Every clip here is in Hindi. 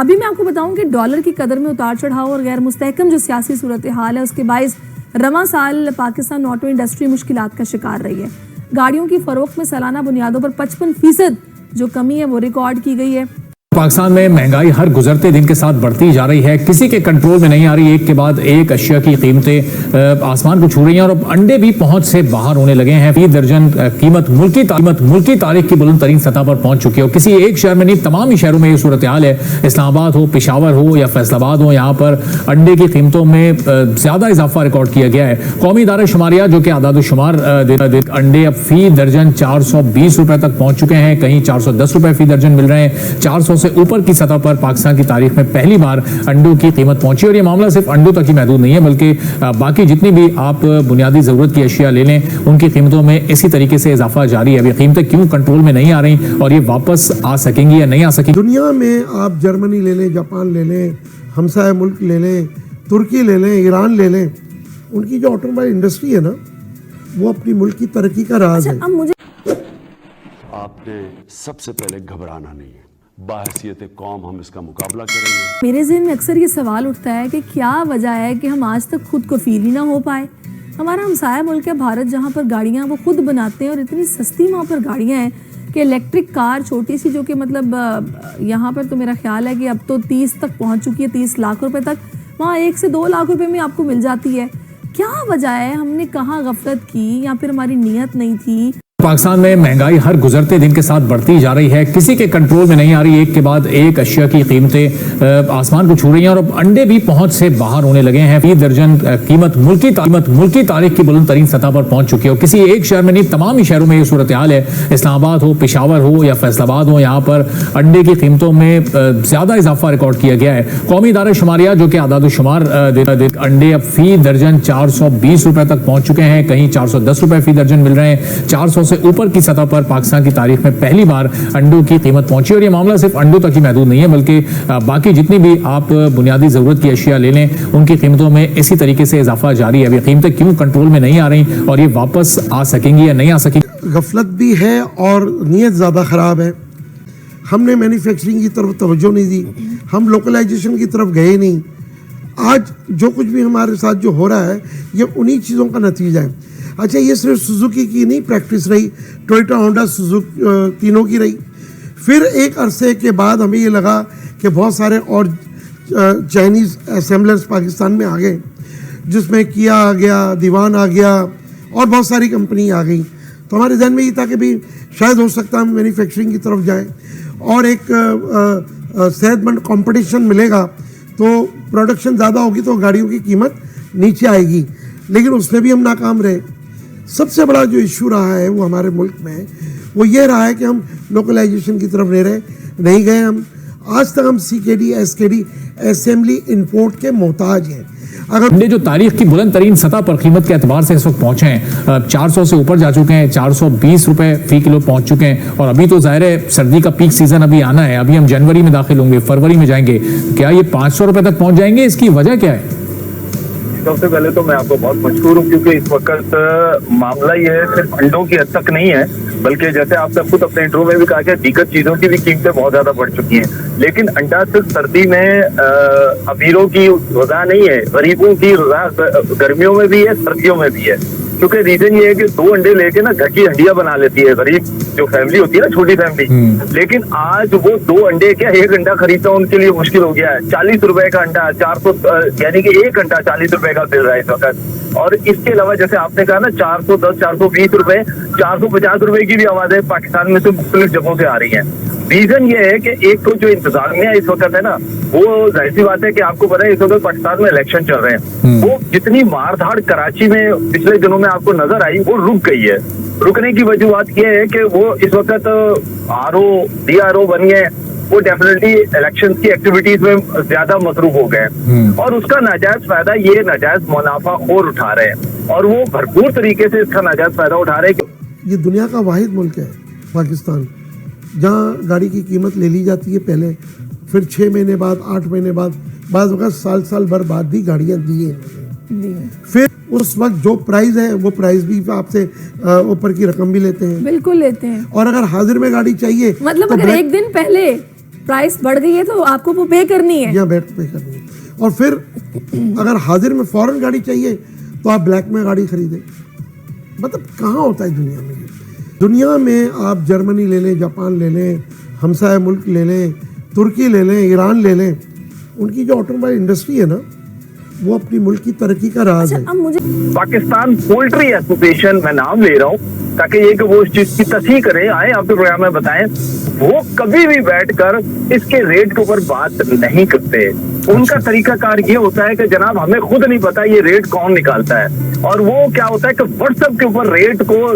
अभी मैं आपको बताऊं कि डॉलर की कदर में उतार चढ़ाव और गैर मुस्तहकम जो सियासी सूरत हाल है उसके बायस रवां साल पाकिस्तान ऑटो इंडस्ट्री मुश्किलात का शिकार रही है। गाड़ियों की फरोख्त में सालाना बुनियादों पर 55% जो कमी है वो रिकॉर्ड की गई है। पाकिस्तान में महंगाई हर गुजरते दिन के साथ बढ़ती जा रही है, किसी के कंट्रोल में नहीं आ रही। एक के बाद एक अशिया की कीमतें आसमान को छू रही हैं और अब अंडे भी पहुंच से बाहर होने लगे हैं। फी दर्जन कीमत मुल्की तारीख की बुलंद तरीन सतह पर पहुंच चुकी है और किसी एक शहर में नहीं, तमाम ही शहरों में ये सूरत हाल है। इस्लामाबाद हो, पेशावर हो या फैसलाबाद हो, यहाँ पर अंडे की कीमतों में ज्यादा इजाफा रिकॉर्ड किया गया है। कौमी इदारा शुमारिया जो कि आदादुशुमार अंडे अब फी दर्जन 420 रुपए तक पहुंच चुके हैं, कहीं 410 रुपए फी दर्जन मिल रहे हैं। 400 से ऊपर की सतह पर पाकिस्तान की तारीख में पहली बार अंडों की कीमत पहुंची और ये मामला सिर्फ अंडों तक ही महदूद नहीं है, बल्कि बाकी जितनी भी आप बुनियादी जरूरत की अशिया ले लें उनकी कीमतों में इसी तरीके से इजाफा जारी है। अब ये कीमतें क्यों कंट्रोल में नहीं आ रही और ये वापस आ सकेंगी या नहीं आ सकेंगी? दुनिया में आप जर्मनी ले लें, जापान ले लें, हमसाया मुल्क ले लें, तुर्की ले लें, ईरान ले लें, उनकी जो ऑटोमोबाइल इंडस्ट्री है ना वो अपनी मुल्क की तरक्की का राज है। अब मुझे आपने सबसे पहले घबराना नहीं है, बाहसियत कौम हम इसका मुकाबला करेंगे। मेरे ज़हन में अक्सर ये सवाल उठता है कि क्या वजह है कि हम आज तक खुद कफील ही ना हो पाए। हमारा हमसाया मुल्क है भारत, जहाँ पर गाड़ियाँ वो खुद बनाते हैं और इतनी सस्ती वहाँ पर गाड़ियाँ हैं कि इलेक्ट्रिक कार छोटी सी जो कि मतलब यहाँ पर तो मेरा ख्याल है कि अब तो 30 तक पहुँच चुकी है, 30 लाख रुपए तक, वहाँ 1 से 2 लाख रुपए में आपको मिल जाती है। क्या वजह है, हमने कहाँ गफलत की या फिर हमारी नीयत नहीं थी? पाकिस्तान में महंगाई हर गुजरते दिन के साथ बढ़ती जा रही है, किसी के कंट्रोल में नहीं आ रही। एक के बाद एक अशिया की कीमतें आसमान को छू रही हैं और अब अंडे भी पहुंच से बाहर होने लगे हैं। फी दर्जन कीमत मुल्की तारीख की बुलंद तरीन सतह पर पहुंच चुकी है और किसी एक शहर में नहीं, तमाम ही शहरों में ये सूरत हाल है। इस्लामाबाद हो, पेशावर हो या फैसलाबाद हो, यहाँ पर अंडे की कीमतों में ज्यादा इजाफा रिकॉर्ड किया गया है। कौमी इदारा शुमारिया जो कि आदादुशुमार अंडे अब फी दर्जन 420 रुपए तक पहुंच चुके हैं, कहीं 410 रुपए फी दर्जन मिल रहे हैं। 400 से ऊपर की सतह पर पाकिस्तान की तारीख में पहली बार अंडों की कीमत पहुंची और ये मामला सिर्फ अंडों तक ही महदूद नहीं है, बल्कि बाकी जितनी भी आप बुनियादी जरूरत की अशिया ले लें उनकी कीमतों में इसी तरीके से इजाफा जारी है। अब ये कीमतें क्यों कंट्रोल में नहीं आ रही और ये वापस आ सकेंगी या नहीं आ सकेंगी? गफलत भी है और नीयत ज़्यादा ख़राब है। हमने मैन्युफैक्चरिंग की तरफ तवज्जो नहीं दी, हम लोकलाइजेशन की तरफ गए नहीं। आज जो कुछ भी हमारे साथ जो हो रहा है ये उन्हीं चीज़ों का नतीजा है। अच्छा, ये सिर्फ सुजुकी की नहीं प्रैक्टिस रही, टोयोटा, होंडा, सुजुकी तीनों की रही। फिर एक अरसे के बाद हमें ये लगा कि बहुत सारे और चाइनीज़ असेंबलर्स पाकिस्तान में आ गए, जिसमें किया आ गया, दीवान आ गया और बहुत सारी कंपनी आ गई। तो हमारे जहन में ये था कि भी शायद हो सकता है हम मैन्युफैक्चरिंग की तरफ जाएं और एक सेहतमंद कंपटीशन मिलेगा तो प्रोडक्शन ज़्यादा होगी तो गाड़ियों की कीमत नीचे आएगी, लेकिन उसमें भी हम नाकाम रहे। सबसे बड़ा जो इशू रहा है वो हमारे मुल्क में वो ये रहा है कि हम लोकलाइजेशन की तरफ नहीं गए। हम आज तक हम CKD, SKD असेंबली इंपोर्ट के मोहताज हैं। अगर जो तारीख की बुलंद तरीन सतह पर कीमत के एतबार से इस वक्त पहुंचे हैं, 400 से ऊपर जा चुके हैं, 420 रुपए फी किलो पहुंच चुके हैं और अभी तो जाहिर है सर्दी का पीक सीजन अभी आना है। अभी हम जनवरी में दाखिल होंगे, फरवरी में जाएंगे, क्या ये 500 रुपए तक पहुंच जाएंगे? इसकी वजह क्या है? सबसे पहले तो मैं आपको बहुत मशहूर हूँ क्योंकि इस वक्त मामला ये है सिर्फ अंडों की हद तक नहीं है, बल्कि जैसे आपने खुद अपने इंटरव्यू में भी कहा कि दीगर चीजों की भी कीमतें बहुत ज्यादा बढ़ चुकी हैं। लेकिन अंडा सिर्फ सर्दी में अमीरों की रज़ा नहीं है, गरीबों की रज़ा गर्मियों में भी है, सर्दियों में भी है। क्योंकि रीजन ये है कि 2 अंडे लेके ना घर की हंडिया बना लेती है गरीब जो फैमिली होती है ना, छोटी फैमिली। लेकिन आज वो 2 अंडे क्या 1 अंडा खरीदना उनके लिए मुश्किल हो गया है। 40 रुपए का अंडा, 400 यानी कि 1 अंडा 40 रुपए का मिल रहा है इस वक्त। और इसके अलावा जैसे आपने कहा ना 410, 420 रुपए, 450 रुपए की भी आवाजें पाकिस्तान में से मुख्तलिफ जगहों से आ रही है। रीजन ये है कि एक तो जो इंतजामिया इस वक्त है ना, वो जाहिर सी बात है कि आपको पता है इस वक्त पाकिस्तान में इलेक्शन चल रहे हैं। वो जितनी मारधाड़ कराची में पिछले दिनों में आपको नजर आई वो रुक गई है। रुकने की वजूहत ये है कि वो इस वक्त RO, DRO बन गए, वो डेफिनेटली इलेक्शन की एक्टिविटीज में ज्यादा मसरूफ हो गए और उसका नाजायज फायदा ये नाजायज मुनाफा खोर उठा रहे हैं और वो भरपूर तरीके से इसका नाजायज फायदा उठा रहे हैं। ये दुनिया का वाहिद मुल्क है पाकिस्तान, जहाँ गाड़ी की कीमत ले ली जाती है पहले, फिर 6 महीने बाद, 8 महीने बाद, बाद वक्त साल भर बाद भी गाड़ियाँ दी हैं। फिर उस वक्त जो प्राइस है वो प्राइस भी आपसे ऊपर की रकम भी लेते हैं। बिल्कुल लेते हैं। और अगर हाजिर में गाड़ी चाहिए मतलब तो अगर एक दिन पहले प्राइस बढ़ गई है तो आपको वो पे करनी है। यहाँ बैठ पे करनी है। और फिर अगर हाजिर में फौरन गाड़ी चाहिए तो आप ब्लैक में गाड़ी खरीदें। मतलब कहाँ होता है दुनिया में? दुनिया में आप जर्मनी ले लें, जापान ले लें, हमसाया मुल्क ले लें, तुर्की ले लें, ईरान ले लें, उनकी जो ऑटोमोबाइल इंडस्ट्री है ना, वो अपनी मुल्क की तरक्की का राज है। अब मुझे पाकिस्तान पोल्ट्री एसोसिएशन, मैं नाम ले रहा हूँ ताकि ये कि वो इस चीज की तस्हीह करें, आए आपके प्रोग्राम में बताएं, वो कभी भी बैठकर इसके रेट के ऊपर बात नहीं करते। उनका तरीकाकार ये होता है कि जनाब हमें खुद नहीं पता ये रेट कौन निकालता है, और वो क्या होता है कि व्हाट्सएप के ऊपर रेट को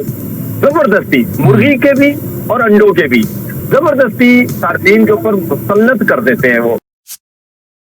जबरदस्ती, मुर्गी के भी और अंडों के भी जबरदस्ती सार्फिन के ऊपर मुसल्लत कर देते हैं वो।